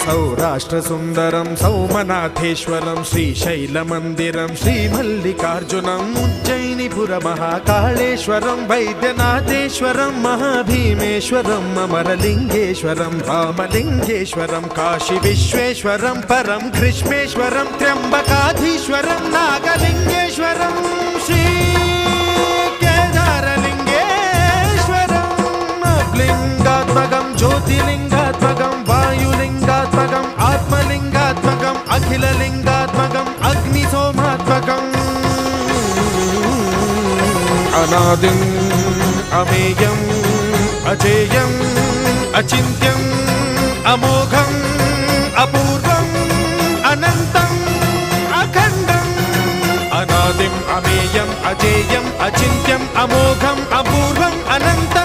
सौराष्ट्रसुन्दरं सौमनाथेश्वरं श्रीशैलमन्दिरं श्रीमल्लिकार्जुनम् उज्जयिनीपुरमहाकाळेश्वरं वैद्यनाथेश्वरं महाभीमेश्वरम् अमरलिङ्गेश्वरं रामलिङ्गेश्वरं काशीविश्वेश्वरं परं कृष्णेश्वरं त्र्यम्बकाधीश्वरं नागलिङ्गेश्वरं श्रीकेदारलिङ्गेश्वरं लिङ्गात्मकं ज्योतिलिङ्गात्मकं वायुलिङ्गात्मकम् आत्मलिङ्गात्मकम् अखिललिङ्गात्मकम् अग्निसोमात्मकम् अनादिम् अमेयम् अजेयम् अचिन्त्यम् अमोघम् अपूर्वम् अनन्तम् अखण्डम् अनादिम् अमेयम् अजेयम् अचिन्त्यम् अमोघम् अपूर्वम् अनन्तम्